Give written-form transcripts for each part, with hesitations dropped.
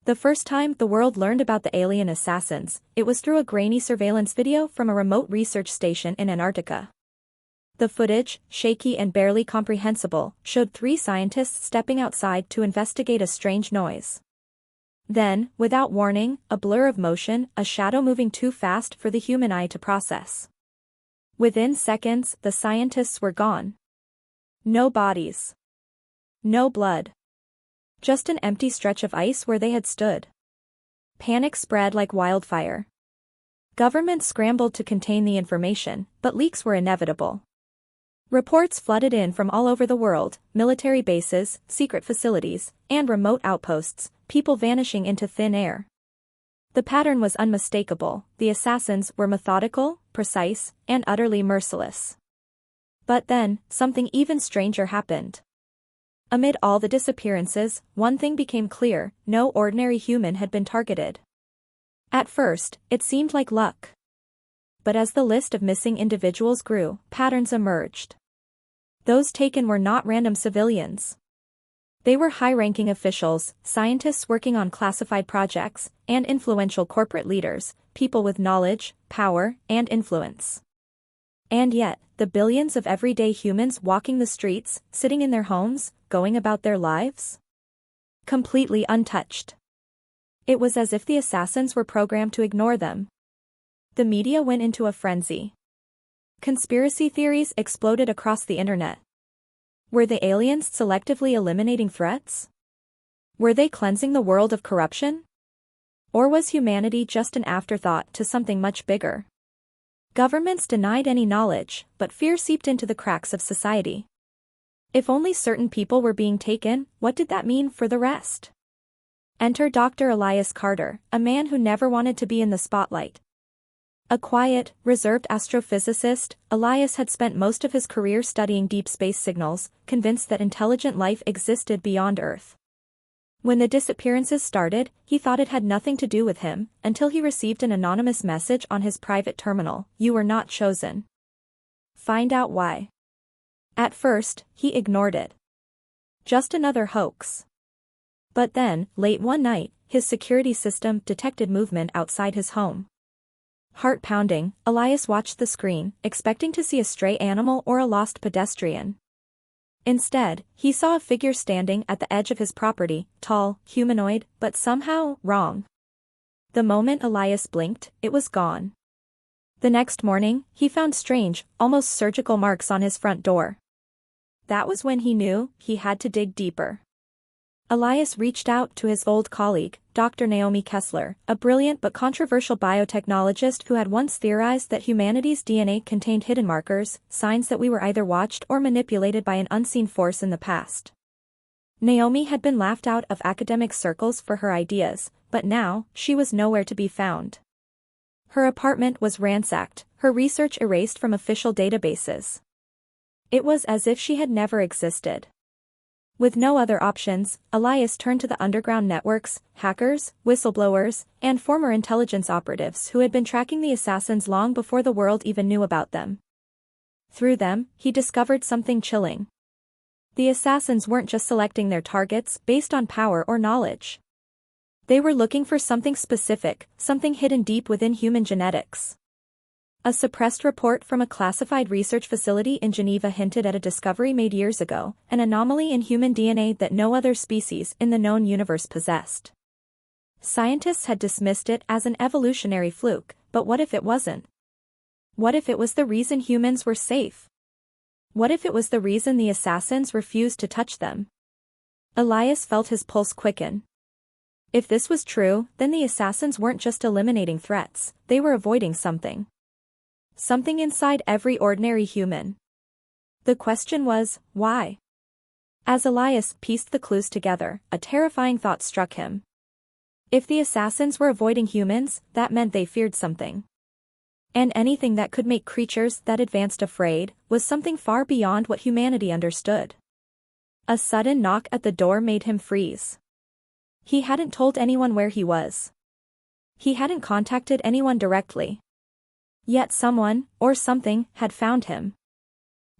The first time the world learned about the alien assassins, it was through a grainy surveillance video from a remote research station in Antarctica. The footage, shaky and barely comprehensible, showed three scientists stepping outside to investigate a strange noise. Then, without warning, a blur of motion, a shadow moving too fast for the human eye to process. Within seconds, the scientists were gone. No bodies. No blood. Just an empty stretch of ice where they had stood. Panic spread like wildfire. Governments scrambled to contain the information, but leaks were inevitable. Reports flooded in from all over the world, military bases, secret facilities, and remote outposts, people vanishing into thin air. The pattern was unmistakable: the assassins were methodical, precise, and utterly merciless. But then, something even stranger happened. Amid all the disappearances, one thing became clear: no ordinary human had been targeted. At first, it seemed like luck. But as the list of missing individuals grew, patterns emerged. Those taken were not random civilians. They were high-ranking officials, scientists working on classified projects, and influential corporate leaders, people with knowledge, power, and influence. And yet, the billions of everyday humans walking the streets, sitting in their homes, going about their lives? Completely untouched. It was as if the assassins were programmed to ignore them. The media went into a frenzy. Conspiracy theories exploded across the internet. Were the aliens selectively eliminating threats? Were they cleansing the world of corruption? Or was humanity just an afterthought to something much bigger? Governments denied any knowledge, but fear seeped into the cracks of society. If only certain people were being taken, what did that mean for the rest? Enter Dr. Elias Carter, a man who never wanted to be in the spotlight. A quiet, reserved astrophysicist, Elias had spent most of his career studying deep space signals, convinced that intelligent life existed beyond Earth. When the disappearances started, he thought it had nothing to do with him, until he received an anonymous message on his private terminal: "You were not chosen. Find out why." At first, he ignored it. Just another hoax. But then, late one night, his security system detected movement outside his home. Heart pounding, Elias watched the screen, expecting to see a stray animal or a lost pedestrian. Instead, he saw a figure standing at the edge of his property, tall, humanoid, but somehow wrong. The moment Elias blinked, it was gone. The next morning, he found strange, almost surgical marks on his front door. That was when he knew he had to dig deeper. Elias reached out to his old colleague, Dr. Naomi Kessler, a brilliant but controversial biotechnologist who had once theorized that humanity's DNA contained hidden markers, signs that we were either watched or manipulated by an unseen force in the past. Naomi had been laughed out of academic circles for her ideas, but now, she was nowhere to be found. Her apartment was ransacked, her research erased from official databases. It was as if she had never existed. With no other options, Elias turned to the underground networks, hackers, whistleblowers, and former intelligence operatives who had been tracking the assassins long before the world even knew about them. Through them, he discovered something chilling. The assassins weren't just selecting their targets based on power or knowledge. They were looking for something specific, something hidden deep within human genetics. A suppressed report from a classified research facility in Geneva hinted at a discovery made years ago, an anomaly in human DNA that no other species in the known universe possessed. Scientists had dismissed it as an evolutionary fluke, but what if it wasn't? What if it was the reason humans were safe? What if it was the reason the assassins refused to touch them? Elias felt his pulse quicken. If this was true, then the assassins weren't just eliminating threats, they were avoiding something. Something inside every ordinary human. The question was, why? As Elias pieced the clues together, a terrifying thought struck him. If the assassins were avoiding humans, that meant they feared something. And anything that could make creatures that advanced afraid was something far beyond what humanity understood. A sudden knock at the door made him freeze. He hadn't told anyone where he was. He hadn't contacted anyone directly. Yet someone, or something, had found him.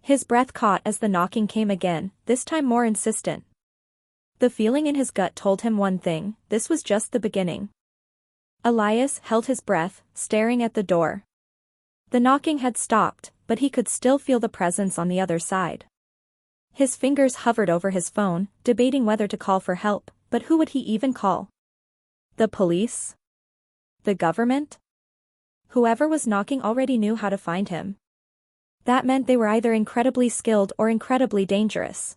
His breath caught as the knocking came again, this time more insistent. The feeling in his gut told him one thing: this was just the beginning. Elias held his breath, staring at the door. The knocking had stopped, but he could still feel the presence on the other side. His fingers hovered over his phone, debating whether to call for help, but who would he even call? The police? The government? Whoever was knocking already knew how to find him. That meant they were either incredibly skilled or incredibly dangerous.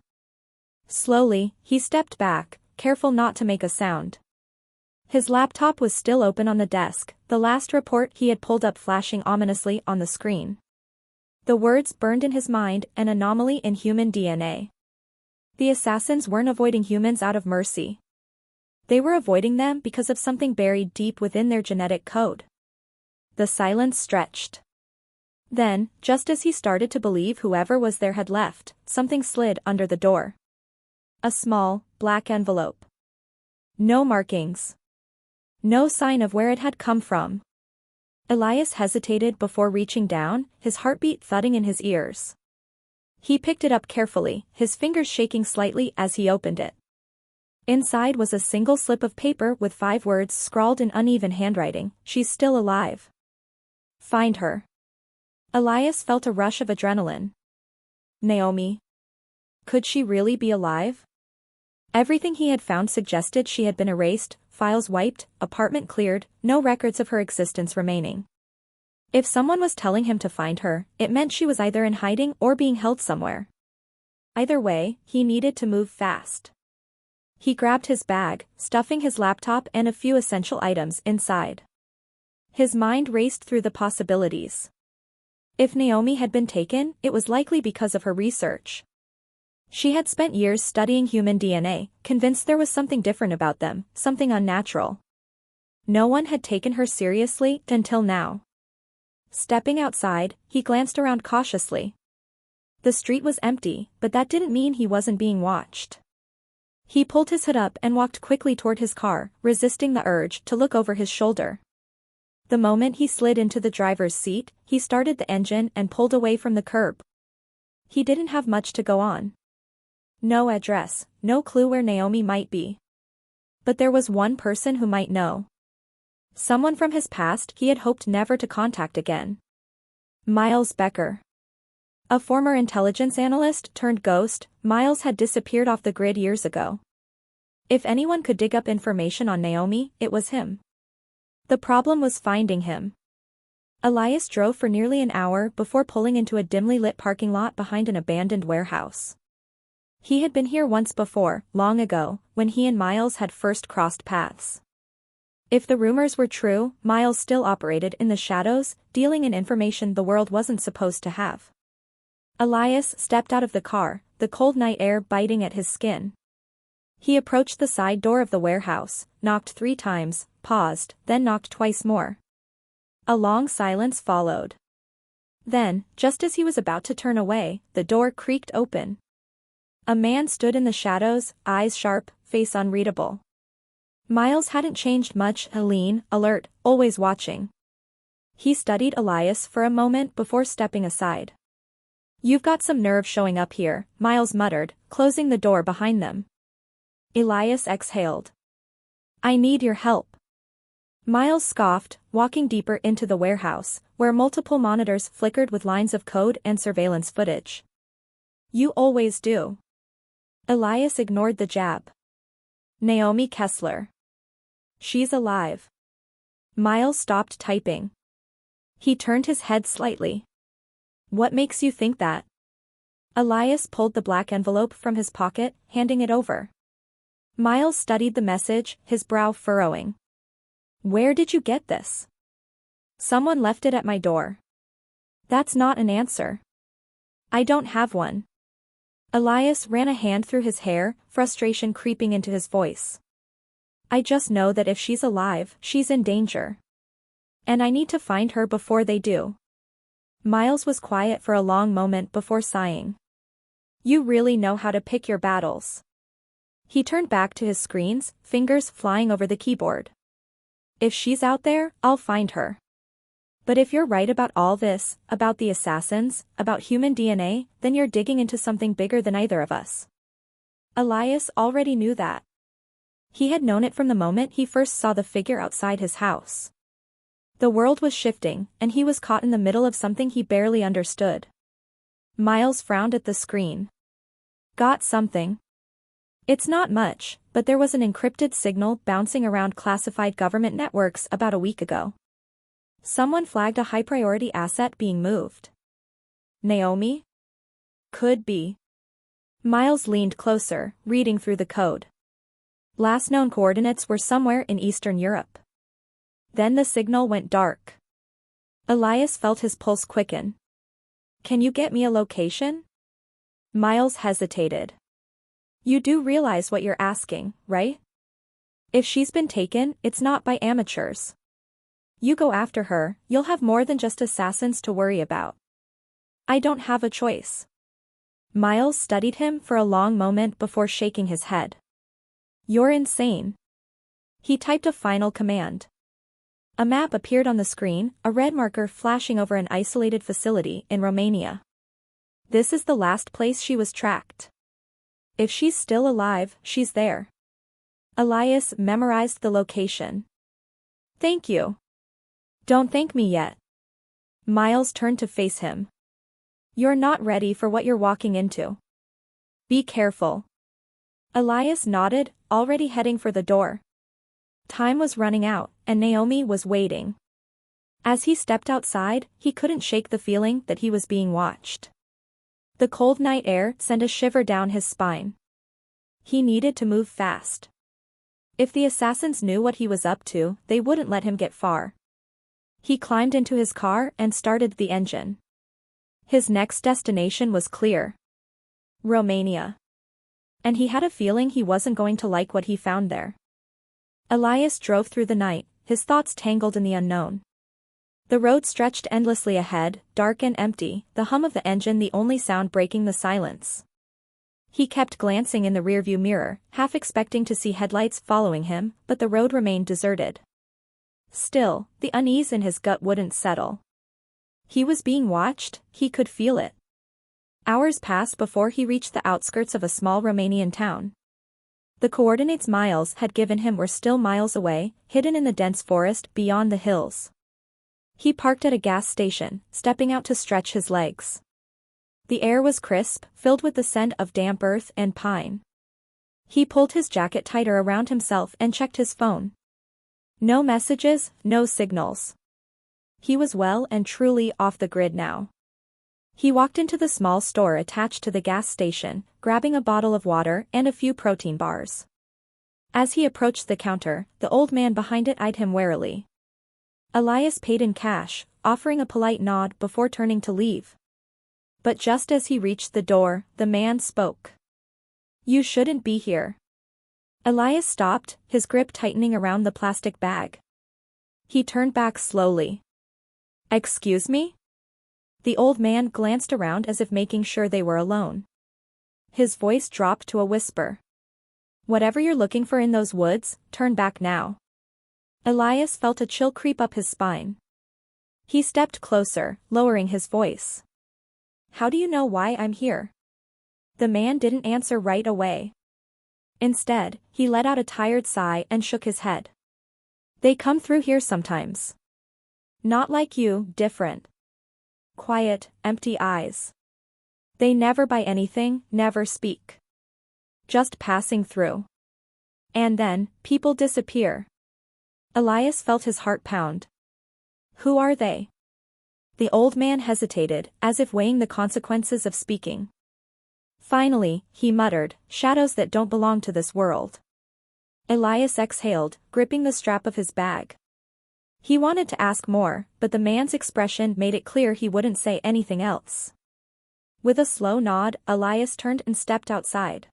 Slowly, he stepped back, careful not to make a sound. His laptop was still open on the desk, the last report he had pulled up flashing ominously on the screen. The words burned in his mind: an anomaly in human DNA. The assassins weren't avoiding humans out of mercy. They were avoiding them because of something buried deep within their genetic code. The silence stretched. Then, just as he started to believe whoever was there had left, something slid under the door. A small, black envelope. No markings. No sign of where it had come from. Elias hesitated before reaching down, his heartbeat thudding in his ears. He picked it up carefully, his fingers shaking slightly as he opened it. Inside was a single slip of paper with 5 words scrawled in uneven handwriting: "She's still alive. Find her." Elias felt a rush of adrenaline. Naomi. Could she really be alive? Everything he had found suggested she had been erased, files wiped, apartment cleared, no records of her existence remaining. If someone was telling him to find her, it meant she was either in hiding or being held somewhere. Either way, he needed to move fast. He grabbed his bag, stuffing his laptop and a few essential items inside. His mind raced through the possibilities. If Naomi had been taken, it was likely because of her research. She had spent years studying human DNA, convinced there was something different about them, something unnatural. No one had taken her seriously until now. Stepping outside, he glanced around cautiously. The street was empty, but that didn't mean he wasn't being watched. He pulled his hood up and walked quickly toward his car, resisting the urge to look over his shoulder. The moment he slid into the driver's seat, he started the engine and pulled away from the curb. He didn't have much to go on. No address, no clue where Naomi might be. But there was one person who might know. Someone from his past he had hoped never to contact again. Miles Becker. A former intelligence analyst turned ghost, Miles had disappeared off the grid years ago. If anyone could dig up information on Naomi, it was him. The problem was finding him. Elias drove for nearly an hour before pulling into a dimly lit parking lot behind an abandoned warehouse. He had been here once before, long ago, when he and Miles had first crossed paths. If the rumors were true, Miles still operated in the shadows, dealing in information the world wasn't supposed to have. Elias stepped out of the car, the cold night air biting at his skin. He approached the side door of the warehouse, knocked 3 times, paused, then knocked twice more. A long silence followed. Then, just as he was about to turn away, the door creaked open. A man stood in the shadows, eyes sharp, face unreadable. Miles hadn't changed much, lean, alert, always watching. He studied Elias for a moment before stepping aside. "You've got some nerve showing up here," Miles muttered, closing the door behind them. Elias exhaled. "I need your help." Miles scoffed, walking deeper into the warehouse, where multiple monitors flickered with lines of code and surveillance footage. "You always do." Elias ignored the jab. "Naomi Kessler. She's alive." Miles stopped typing. He turned his head slightly. "What makes you think that?" Elias pulled the black envelope from his pocket, handing it over. Miles studied the message, his brow furrowing. "Where did you get this?" "Someone left it at my door." "That's not an answer." "I don't have one." Elias ran a hand through his hair, frustration creeping into his voice. "I just know that if she's alive, she's in danger. And I need to find her before they do." Miles was quiet for a long moment before sighing. "You really know how to pick your battles." He turned back to his screens, fingers flying over the keyboard. "If she's out there, I'll find her. But if you're right about all this, about the assassins, about human DNA, then you're digging into something bigger than either of us." Elias already knew that. He had known it from the moment he first saw the figure outside his house. The world was shifting, and he was caught in the middle of something he barely understood. Miles frowned at the screen. Got something? It's not much, but there was an encrypted signal bouncing around classified government networks about a week ago. Someone flagged a high-priority asset being moved. Naomi? Could be. Miles leaned closer, reading through the code. Last known coordinates were somewhere in Eastern Europe. Then the signal went dark. Elias felt his pulse quicken. Can you get me a location? Miles hesitated. You do realize what you're asking, right? If she's been taken, it's not by amateurs. You go after her, you'll have more than just assassins to worry about. I don't have a choice. Miles studied him for a long moment before shaking his head. You're insane. He typed a final command. A map appeared on the screen, a red marker flashing over an isolated facility in Romania. This is the last place she was tracked. If she's still alive, she's there. Elias memorized the location. Thank you. Don't thank me yet. Miles turned to face him. You're not ready for what you're walking into. Be careful. Elias nodded, already heading for the door. Time was running out, and Naomi was waiting. As he stepped outside, he couldn't shake the feeling that he was being watched. The cold night air sent a shiver down his spine. He needed to move fast. If the assassins knew what he was up to, they wouldn't let him get far. He climbed into his car and started the engine. His next destination was clear. Romania. And he had a feeling he wasn't going to like what he found there. Elias drove through the night, his thoughts tangled in the unknown. The road stretched endlessly ahead, dark and empty, the hum of the engine the only sound breaking the silence. He kept glancing in the rearview mirror, half expecting to see headlights following him, but the road remained deserted. Still, the unease in his gut wouldn't settle. He was being watched, he could feel it. Hours passed before he reached the outskirts of a small Romanian town. The coordinates Miles had given him were still miles away, hidden in the dense forest beyond the hills. He parked at a gas station, stepping out to stretch his legs. The air was crisp, filled with the scent of damp earth and pine. He pulled his jacket tighter around himself and checked his phone. No messages, no signals. He was well and truly off the grid now. He walked into the small store attached to the gas station, grabbing a bottle of water and a few protein bars. As he approached the counter, the old man behind it eyed him warily. Elias paid in cash, offering a polite nod before turning to leave. But just as he reached the door, the man spoke. You shouldn't be here. Elias stopped, his grip tightening around the plastic bag. He turned back slowly. Excuse me? The old man glanced around as if making sure they were alone. His voice dropped to a whisper. Whatever you're looking for in those woods, turn back now. Elias felt a chill creep up his spine. He stepped closer, lowering his voice. How do you know why I'm here? The man didn't answer right away. Instead, he let out a tired sigh and shook his head. They come through here sometimes. Not like you, different. Quiet, empty eyes. They never buy anything, never speak. Just passing through. And then, people disappear. Elias felt his heart pound. Who are they? The old man hesitated, as if weighing the consequences of speaking. Finally, he muttered, shadows that don't belong to this world. Elias exhaled, gripping the strap of his bag. He wanted to ask more, but the man's expression made it clear he wouldn't say anything else. With a slow nod, Elias turned and stepped outside.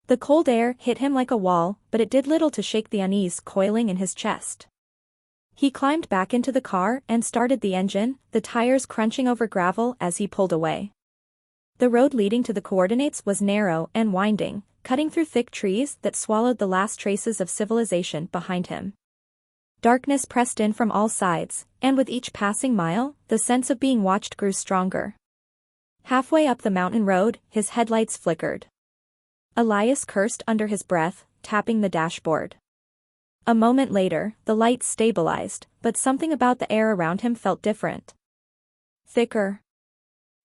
The cold air hit him like a wall, but it did little to shake the unease coiling in his chest. He climbed back into the car and started the engine, the tires crunching over gravel as he pulled away. The road leading to the coordinates was narrow and winding, cutting through thick trees that swallowed the last traces of civilization behind him. Darkness pressed in from all sides, and with each passing mile, the sense of being watched grew stronger. Halfway up the mountain road, his headlights flickered. Elias cursed under his breath, tapping the dashboard. A moment later, the lights stabilized, but something about the air around him felt different. Thicker.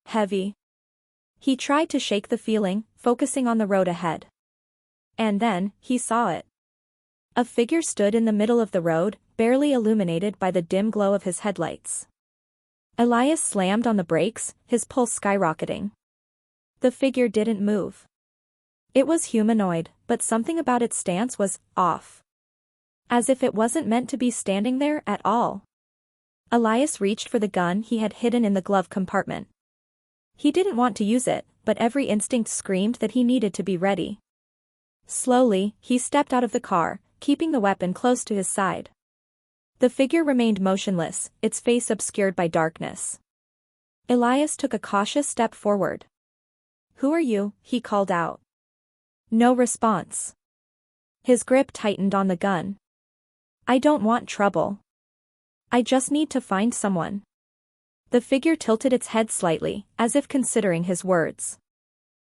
Heavy. He tried to shake the feeling, focusing on the road ahead. And then, he saw it. A figure stood in the middle of the road, barely illuminated by the dim glow of his headlights. Elias slammed on the brakes, his pulse skyrocketing. The figure didn't move. It was humanoid, but something about its stance was off. As if it wasn't meant to be standing there at all. Elias reached for the gun he had hidden in the glove compartment. He didn't want to use it, but every instinct screamed that he needed to be ready. Slowly, he stepped out of the car, keeping the weapon close to his side. The figure remained motionless, its face obscured by darkness. Elias took a cautious step forward. "Who are you?" he called out. No response. His grip tightened on the gun. "I don't want trouble. I just need to find someone." The figure tilted its head slightly, as if considering his words.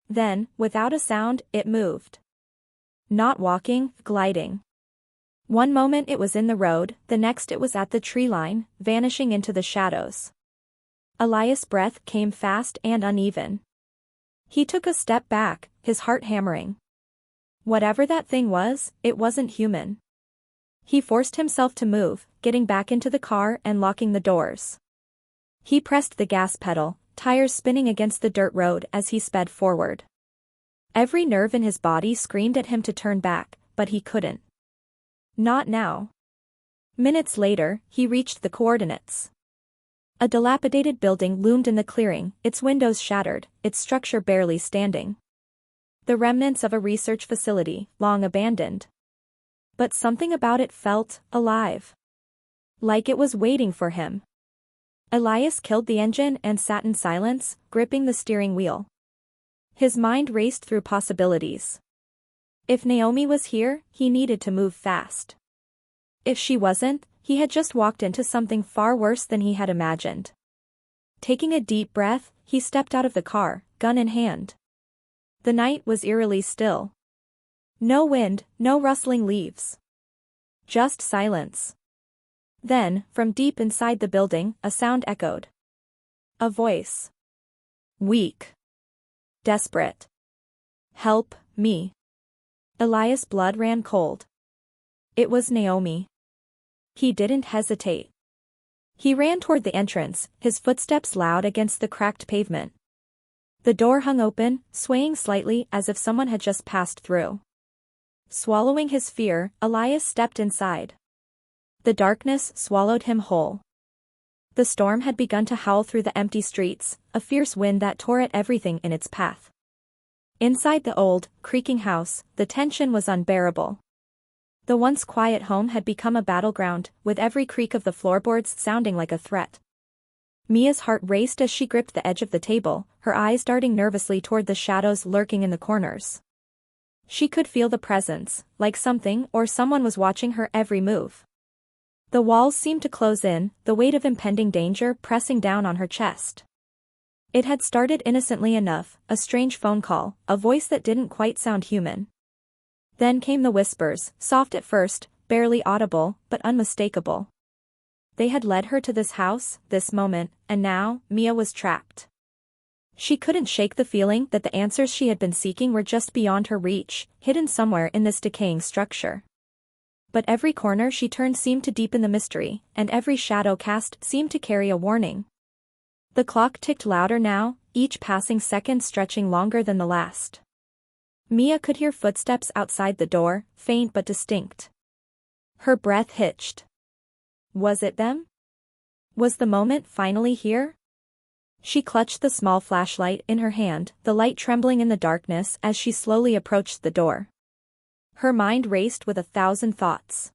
Then, without a sound, it moved. Not walking, gliding. One moment it was in the road, the next it was at the tree line, vanishing into the shadows. Elias' breath came fast and uneven. He took a step back, his heart hammering. Whatever that thing was, it wasn't human. He forced himself to move, getting back into the car and locking the doors. He pressed the gas pedal, tires spinning against the dirt road as he sped forward. Every nerve in his body screamed at him to turn back, but he couldn't. Not now. Minutes later, he reached the coordinates. A dilapidated building loomed in the clearing, its windows shattered, its structure barely standing. The remnants of a research facility, long abandoned. But something about it felt alive. Like it was waiting for him. Elias killed the engine and sat in silence, gripping the steering wheel. His mind raced through possibilities. If Naomi was here, he needed to move fast. If she wasn't, he had just walked into something far worse than he had imagined. Taking a deep breath, he stepped out of the car, gun in hand. The night was eerily still. No wind, no rustling leaves. Just silence. Then, from deep inside the building, a sound echoed. A voice. Weak. Desperate. "Help me." Elias' blood ran cold. It was Naomi. He didn't hesitate. He ran toward the entrance, his footsteps loud against the cracked pavement. The door hung open, swaying slightly as if someone had just passed through. Swallowing his fear, Elias stepped inside. The darkness swallowed him whole. The storm had begun to howl through the empty streets, a fierce wind that tore at everything in its path. Inside the old, creaking house, the tension was unbearable. The once quiet home had become a battleground, with every creak of the floorboards sounding like a threat. Mia's heart raced as she gripped the edge of the table, her eyes darting nervously toward the shadows lurking in the corners. She could feel the presence, like something or someone was watching her every move. The walls seemed to close in, the weight of impending danger pressing down on her chest. It had started innocently enough, a strange phone call, a voice that didn't quite sound human. Then came the whispers, soft at first, barely audible, but unmistakable. They had led her to this house, this moment, and now, Mia was trapped. She couldn't shake the feeling that the answers she had been seeking were just beyond her reach, hidden somewhere in this decaying structure. But every corner she turned seemed to deepen the mystery, and every shadow cast seemed to carry a warning. The clock ticked louder now, each passing second stretching longer than the last. Mia could hear footsteps outside the door, faint but distinct. Her breath hitched. Was it them? Was the moment finally here? She clutched the small flashlight in her hand, the light trembling in the darkness as she slowly approached the door. Her mind raced with 1,000 thoughts.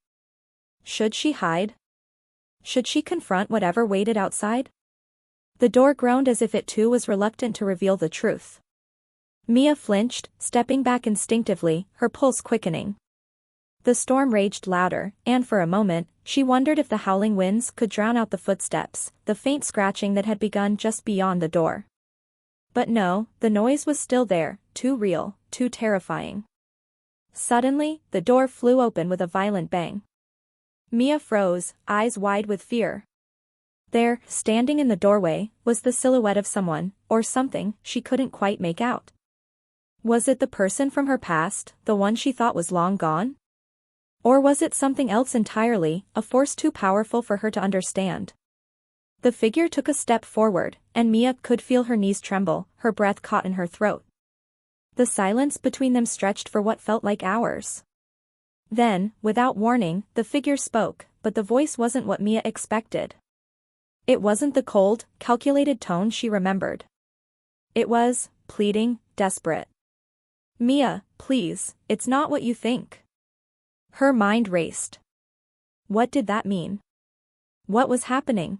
Should she hide? Should she confront whatever waited outside? The door groaned as if it too was reluctant to reveal the truth. Mia flinched, stepping back instinctively, her pulse quickening. The storm raged louder, and for a moment, she wondered if the howling winds could drown out the footsteps, the faint scratching that had begun just beyond the door. But no, the noise was still there, too real, too terrifying. Suddenly, the door flew open with a violent bang. Mia froze, eyes wide with fear. There, standing in the doorway, was the silhouette of someone, or something, she couldn't quite make out. Was it the person from her past, the one she thought was long gone? Or was it something else entirely, a force too powerful for her to understand? The figure took a step forward, and Mia could feel her knees tremble, her breath caught in her throat. The silence between them stretched for what felt like hours. Then, without warning, the figure spoke, but the voice wasn't what Mia expected. It wasn't the cold, calculated tone she remembered. It was, pleading, desperate. Mia, please, it's not what you think. Her mind raced. What did that mean? What was happening?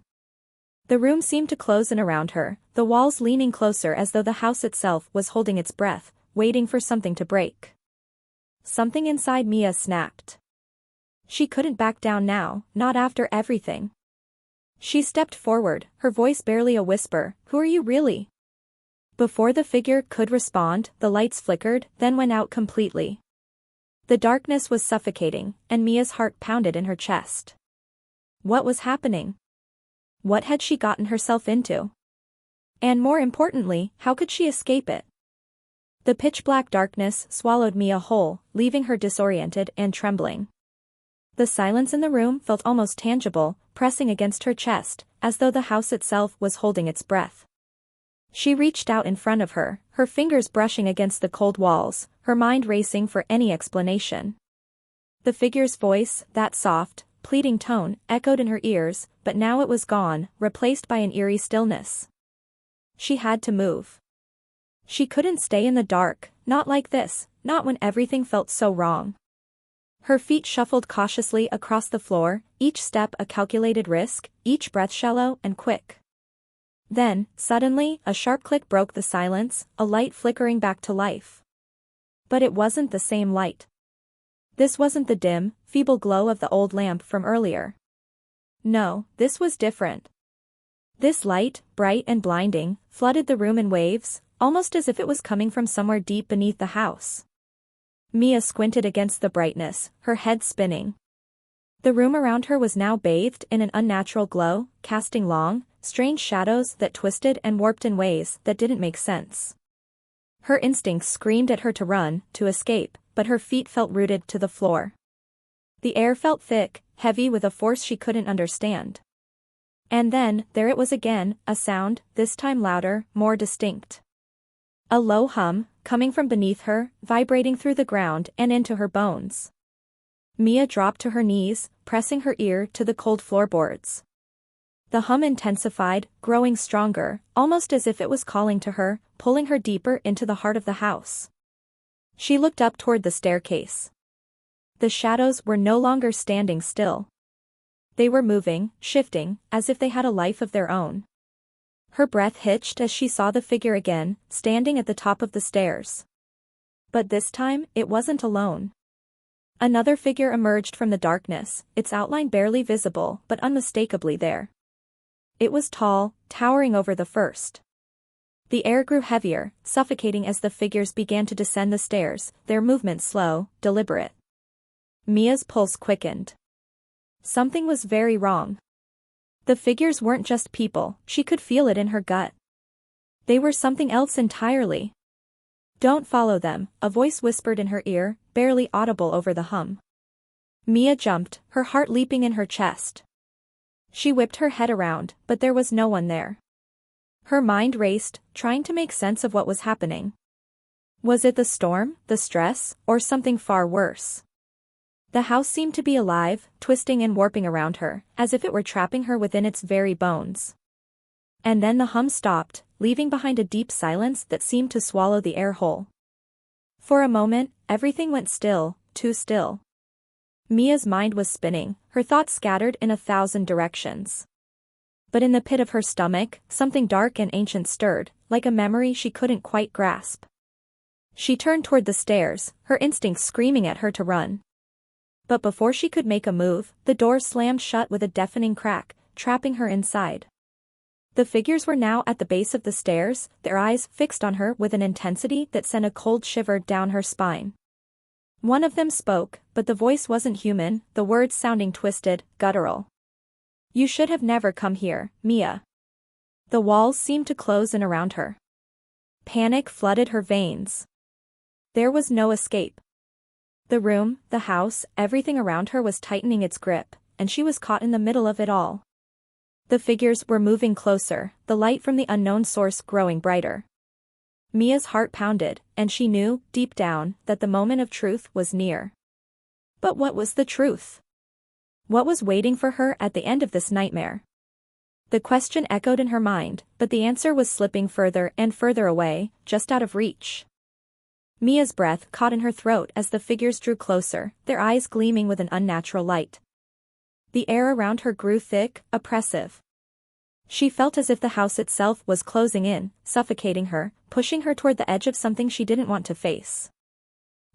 The room seemed to close in around her, the walls leaning closer as though the house itself was holding its breath, waiting for something to break. Something inside Mia snapped. She couldn't back down now, not after everything. She stepped forward, her voice barely a whisper, "Who are you really?" Before the figure could respond, the lights flickered, then went out completely. The darkness was suffocating, and Mia's heart pounded in her chest. What was happening? What had she gotten herself into? And more importantly, how could she escape it? The pitch-black darkness swallowed Mia whole, leaving her disoriented and trembling. The silence in the room felt almost tangible, pressing against her chest, as though the house itself was holding its breath. She reached out in front of her, her fingers brushing against the cold walls, her mind racing for any explanation. The figure's voice, that soft, pleading tone, echoed in her ears, but now it was gone, replaced by an eerie stillness. She had to move. She couldn't stay in the dark, not like this, not when everything felt so wrong. Her feet shuffled cautiously across the floor, each step a calculated risk, each breath shallow and quick. Then, suddenly, a sharp click broke the silence, a light flickering back to life. But it wasn't the same light. This wasn't the dim, feeble glow of the old lamp from earlier. No, this was different. This light, bright and blinding, flooded the room in waves, almost as if it was coming from somewhere deep beneath the house. Mia squinted against the brightness, her head spinning. The room around her was now bathed in an unnatural glow, casting long, strange shadows that twisted and warped in ways that didn't make sense. Her instincts screamed at her to run, to escape, but her feet felt rooted to the floor. The air felt thick, heavy with a force she couldn't understand. And then, there it was again, a sound, this time louder, more distinct. A low hum, coming from beneath her, vibrating through the ground and into her bones. Mia dropped to her knees, pressing her ear to the cold floorboards. The hum intensified, growing stronger, almost as if it was calling to her, pulling her deeper into the heart of the house. She looked up toward the staircase. The shadows were no longer standing still. They were moving, shifting, as if they had a life of their own. Her breath hitched as she saw the figure again, standing at the top of the stairs. But this time, it wasn't alone. Another figure emerged from the darkness, its outline barely visible but unmistakably there. It was tall, towering over the first. The air grew heavier, suffocating as the figures began to descend the stairs, their movements slow, deliberate. Mia's pulse quickened. Something was very wrong. The figures weren't just people, she could feel it in her gut. They were something else entirely. "Don't follow them," a voice whispered in her ear, barely audible over the hum. Mia jumped, her heart leaping in her chest. She whipped her head around, but there was no one there. Her mind raced, trying to make sense of what was happening. Was it the storm, the stress, or something far worse? The house seemed to be alive, twisting and warping around her, as if it were trapping her within its very bones. And then the hum stopped, leaving behind a deep silence that seemed to swallow the air whole. For a moment, everything went still, too still. Mia's mind was spinning, her thoughts scattered in 1,000 directions. But in the pit of her stomach, something dark and ancient stirred, like a memory she couldn't quite grasp. She turned toward the stairs, her instincts screaming at her to run. But before she could make a move, the door slammed shut with a deafening crack, trapping her inside. The figures were now at the base of the stairs, their eyes fixed on her with an intensity that sent a cold shiver down her spine. One of them spoke, but the voice wasn't human, the words sounding twisted, guttural. "You should have never come here, Mia." The walls seemed to close in around her. Panic flooded her veins. There was no escape. The room, the house, everything around her was tightening its grip, and she was caught in the middle of it all. The figures were moving closer, the light from the unknown source growing brighter. Mia's heart pounded, and she knew, deep down, that the moment of truth was near. But what was the truth? What was waiting for her at the end of this nightmare? The question echoed in her mind, but the answer was slipping further and further away, just out of reach. Mia's breath caught in her throat as the figures drew closer, their eyes gleaming with an unnatural light. The air around her grew thick, oppressive. She felt as if the house itself was closing in, suffocating her, pushing her toward the edge of something she didn't want to face.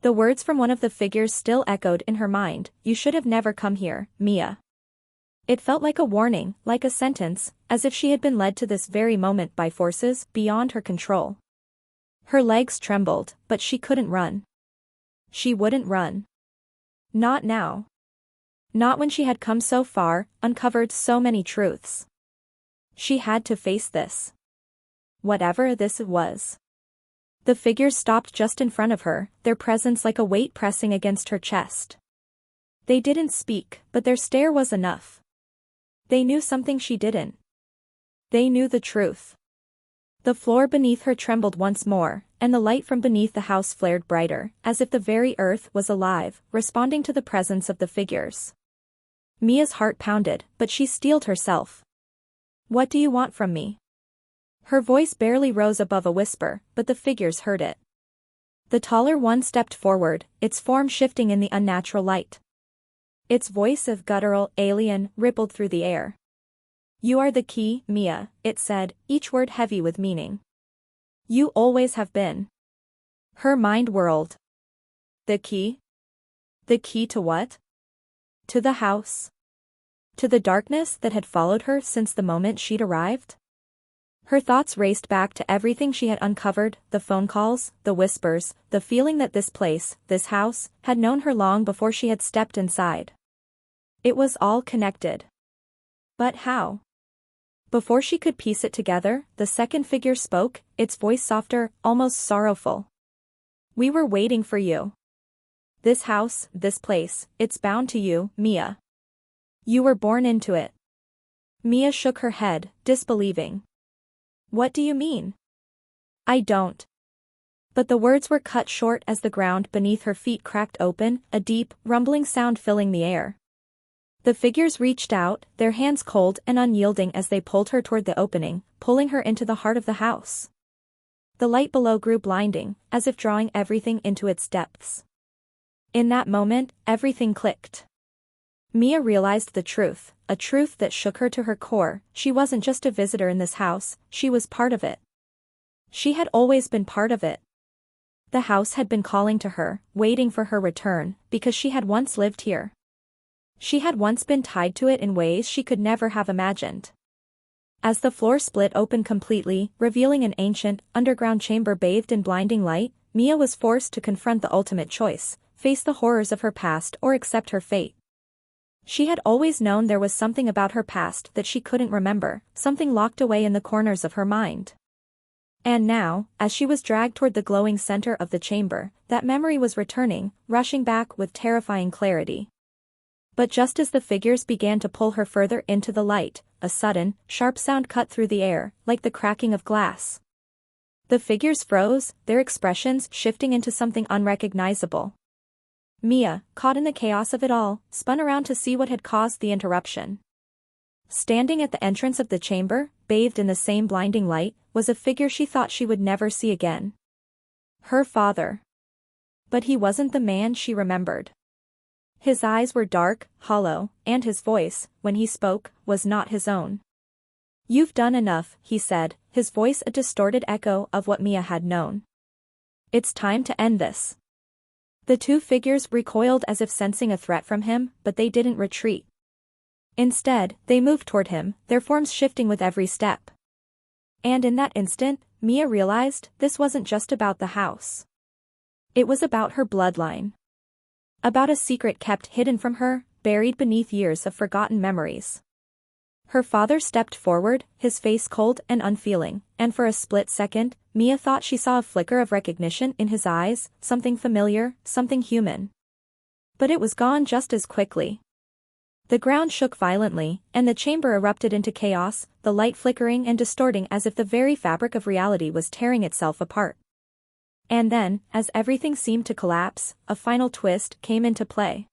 The words from one of the figures still echoed in her mind, "You should have never come here, Mia." It felt like a warning, like a sentence, as if she had been led to this very moment by forces beyond her control. Her legs trembled, but she couldn't run. She wouldn't run. Not now. Not when she had come so far, uncovered so many truths. She had to face this. Whatever this was. The figures stopped just in front of her, their presence like a weight pressing against her chest. They didn't speak, but their stare was enough. They knew something she didn't. They knew the truth. The floor beneath her trembled once more, and the light from beneath the house flared brighter, as if the very earth was alive, responding to the presence of the figures. Mia's heart pounded, but she steeled herself. "What do you want from me?" Her voice barely rose above a whisper, but the figures heard it. The taller one stepped forward, its form shifting in the unnatural light. Its voice of guttural, alien, rippled through the air. "You are the key, Mia," it said, each word heavy with meaning. "You always have been." Her mind whirled. The key? The key to what? To the house. To the darkness that had followed her since the moment she'd arrived? Her thoughts raced back to everything she had uncovered, the phone calls, the whispers, the feeling that this place, this house, had known her long before she had stepped inside. It was all connected. But how? Before she could piece it together, the second figure spoke, its voice softer, almost sorrowful. "We were waiting for you. This house, this place, it's bound to you, Mia. You were born into it." Mia shook her head, disbelieving. "What do you mean?" "I don't." But the words were cut short as the ground beneath her feet cracked open, a deep, rumbling sound filling the air. The figures reached out, their hands cold and unyielding as they pulled her toward the opening, pulling her into the heart of the house. The light below grew blinding, as if drawing everything into its depths. In that moment, everything clicked. Mia realized the truth, a truth that shook her to her core. She wasn't just a visitor in this house, she was part of it. She had always been part of it. The house had been calling to her, waiting for her return, because she had once lived here. She had once been tied to it in ways she could never have imagined. As the floor split open completely, revealing an ancient, underground chamber bathed in blinding light, Mia was forced to confront the ultimate choice, face the horrors of her past or accept her fate. She had always known there was something about her past that she couldn't remember, something locked away in the corners of her mind. And now, as she was dragged toward the glowing center of the chamber, that memory was returning, rushing back with terrifying clarity. But just as the figures began to pull her further into the light, a sudden, sharp sound cut through the air, like the cracking of glass. The figures froze, their expressions shifting into something unrecognizable. Mia, caught in the chaos of it all, spun around to see what had caused the interruption. Standing at the entrance of the chamber, bathed in the same blinding light, was a figure she thought she would never see again. Her father. But he wasn't the man she remembered. His eyes were dark, hollow, and his voice, when he spoke, was not his own. "You've done enough," he said, his voice a distorted echo of what Mia had known. "It's time to end this." The two figures recoiled as if sensing a threat from him, but they didn't retreat. Instead, they moved toward him, their forms shifting with every step. And in that instant, Mia realized this wasn't just about the house. It was about her bloodline. About a secret kept hidden from her, buried beneath years of forgotten memories. Her father stepped forward, his face cold and unfeeling, and for a split second, Mia thought she saw a flicker of recognition in his eyes, something familiar, something human. But it was gone just as quickly. The ground shook violently, and the chamber erupted into chaos, the light flickering and distorting as if the very fabric of reality was tearing itself apart. And then, as everything seemed to collapse, a final twist came into play.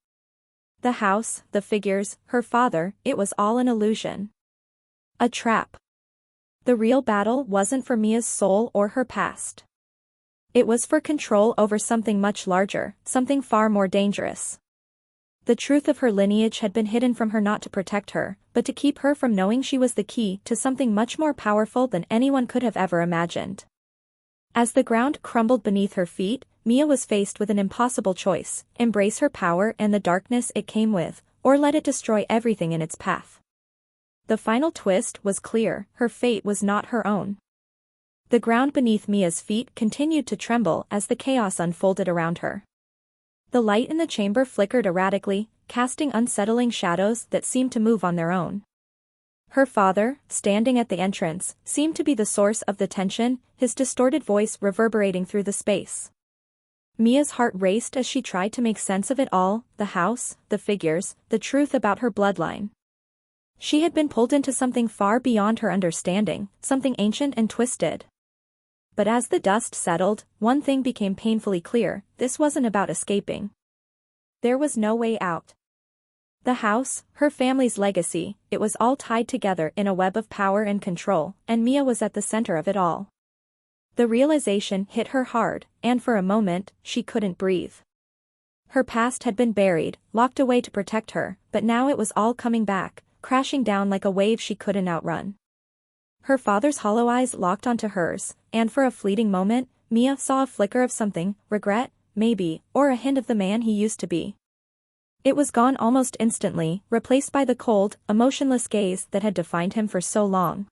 The house, the figures, her father, it was all an illusion. A trap. The real battle wasn't for Mia's soul or her past. It was for control over something much larger, something far more dangerous. The truth of her lineage had been hidden from her not to protect her, but to keep her from knowing she was the key to something much more powerful than anyone could have ever imagined. As the ground crumbled beneath her feet, Mia was faced with an impossible choice: embrace her power and the darkness it came with, or let it destroy everything in its path. The final twist was clear: her fate was not her own. The ground beneath Mia's feet continued to tremble as the chaos unfolded around her. The light in the chamber flickered erratically, casting unsettling shadows that seemed to move on their own. Her father, standing at the entrance, seemed to be the source of the tension, his distorted voice reverberating through the space. Mia's heart raced as she tried to make sense of it all: the house, the figures, the truth about her bloodline. She had been pulled into something far beyond her understanding, something ancient and twisted. But as the dust settled, one thing became painfully clear: this wasn't about escaping. There was no way out. The house, her family's legacy, it was all tied together in a web of power and control, and Mia was at the center of it all. The realization hit her hard, and for a moment, she couldn't breathe. Her past had been buried, locked away to protect her, but now it was all coming back, crashing down like a wave she couldn't outrun. Her father's hollow eyes locked onto hers, and for a fleeting moment, Mia saw a flicker of something: regret, maybe, or a hint of the man he used to be. It was gone almost instantly, replaced by the cold, emotionless gaze that had defined him for so long.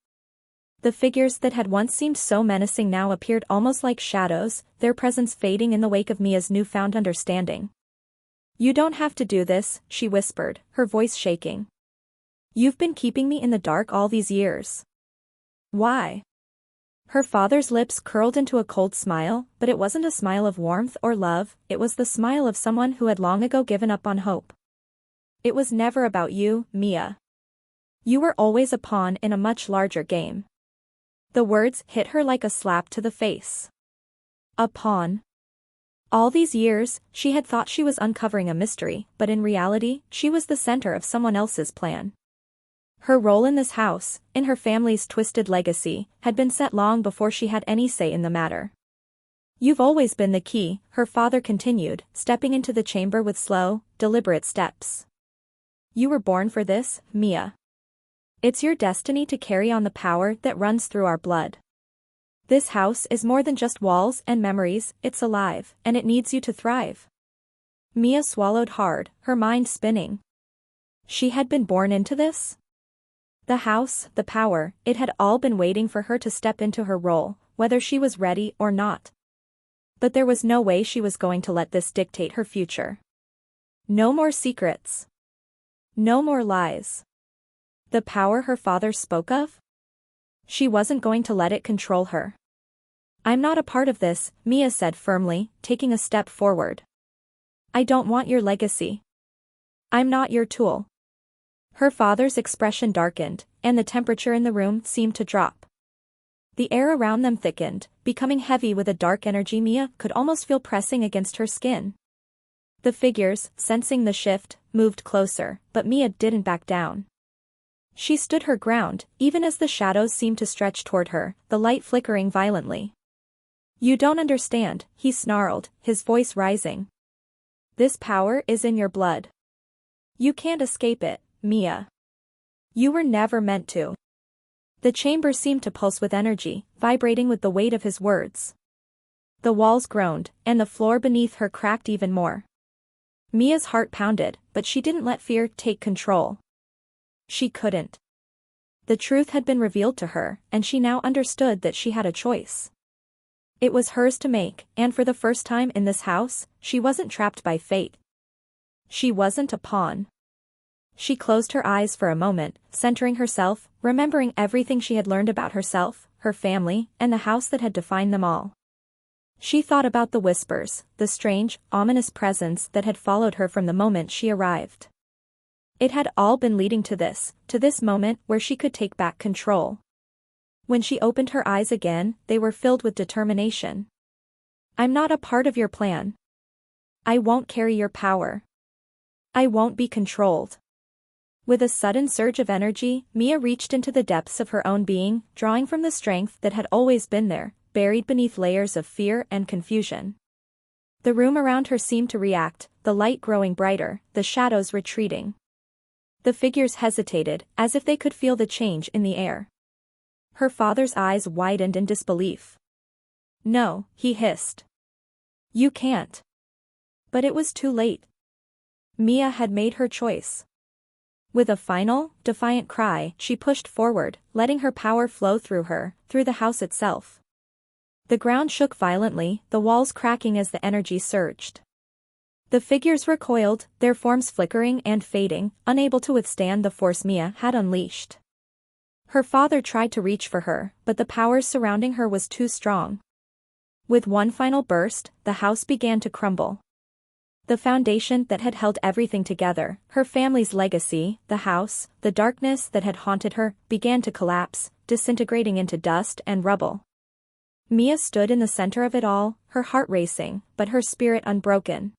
The figures that had once seemed so menacing now appeared almost like shadows, their presence fading in the wake of Mia's newfound understanding. "You don't have to do this," she whispered, her voice shaking. "You've been keeping me in the dark all these years." "Why?" Her father's lips curled into a cold smile, but it wasn't a smile of warmth or love, it was the smile of someone who had long ago given up on hope. "It was never about you, Mia. You were always a pawn in a much larger game." The words hit her like a slap to the face. A pawn. All these years, she had thought she was uncovering a mystery, but in reality, she was the center of someone else's plan. Her role in this house, in her family's twisted legacy, had been set long before she had any say in the matter. "You've always been the key," her father continued, stepping into the chamber with slow, deliberate steps. "You were born for this, Mia. It's your destiny to carry on the power that runs through our blood. This house is more than just walls and memories, it's alive, and it needs you to thrive." Mia swallowed hard, her mind spinning. She had been born into this? The house, the power, it had all been waiting for her to step into her role, whether she was ready or not. But there was no way she was going to let this dictate her future. No more secrets. No more lies. The power her father spoke of? She wasn't going to let it control her. "I'm not a part of this," Mia said firmly, taking a step forward. "I don't want your legacy. I'm not your tool." Her father's expression darkened, and the temperature in the room seemed to drop. The air around them thickened, becoming heavy with a dark energy Mia could almost feel pressing against her skin. The figures, sensing the shift, moved closer, but Mia didn't back down. She stood her ground, even as the shadows seemed to stretch toward her, the light flickering violently. "You don't understand," he snarled, his voice rising. "This power is in your blood. You can't escape it, Mia. You were never meant to." The chamber seemed to pulse with energy, vibrating with the weight of his words. The walls groaned, and the floor beneath her cracked even more. Mia's heart pounded, but she didn't let fear take control. She couldn't. The truth had been revealed to her, and she now understood that she had a choice. It was hers to make, and for the first time in this house, she wasn't trapped by fate. She wasn't a pawn. She closed her eyes for a moment, centering herself, remembering everything she had learned about herself, her family, and the house that had defined them all. She thought about the whispers, the strange, ominous presence that had followed her from the moment she arrived. It had all been leading to this moment where she could take back control. When she opened her eyes again, they were filled with determination. I'm not a part of your plan. I won't carry your power. I won't be controlled. With a sudden surge of energy, Mia reached into the depths of her own being, drawing from the strength that had always been there, buried beneath layers of fear and confusion. The room around her seemed to react, the light growing brighter, the shadows retreating. The figures hesitated, as if they could feel the change in the air. Her father's eyes widened in disbelief. No, he hissed. You can't. But it was too late. Mia had made her choice. With a final, defiant cry, she pushed forward, letting her power flow through her, through the house itself. The ground shook violently, the walls cracking as the energy surged. The figures recoiled, their forms flickering and fading, unable to withstand the force Mia had unleashed. Her father tried to reach for her, but the power surrounding her was too strong. With one final burst, the house began to crumble. The foundation that had held everything together, her family's legacy, the house, the darkness that had haunted her, began to collapse, disintegrating into dust and rubble. Mia stood in the center of it all, her heart racing, but her spirit unbroken.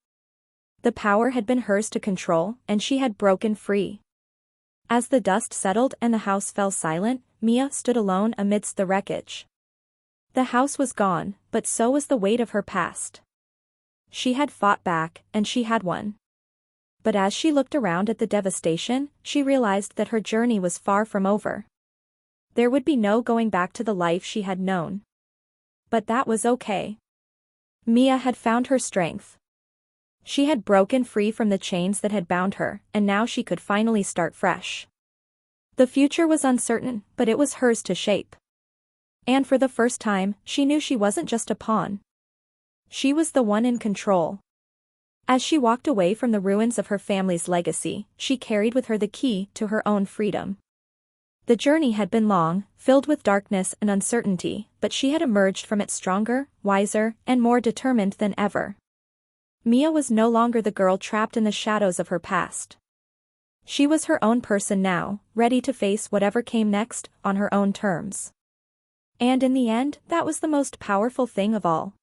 The power had been hers to control, and she had broken free. As the dust settled and the house fell silent, Mia stood alone amidst the wreckage. The house was gone, but so was the weight of her past. She had fought back, and she had won. But as she looked around at the devastation, she realized that her journey was far from over. There would be no going back to the life she had known. But that was okay. Mia had found her strength. She had broken free from the chains that had bound her, and now she could finally start fresh. The future was uncertain, but it was hers to shape. And for the first time, she knew she wasn't just a pawn. She was the one in control. As she walked away from the ruins of her family's legacy, she carried with her the key to her own freedom. The journey had been long, filled with darkness and uncertainty, but she had emerged from it stronger, wiser, and more determined than ever. Mia was no longer the girl trapped in the shadows of her past. She was her own person now, ready to face whatever came next, on her own terms. And in the end, that was the most powerful thing of all.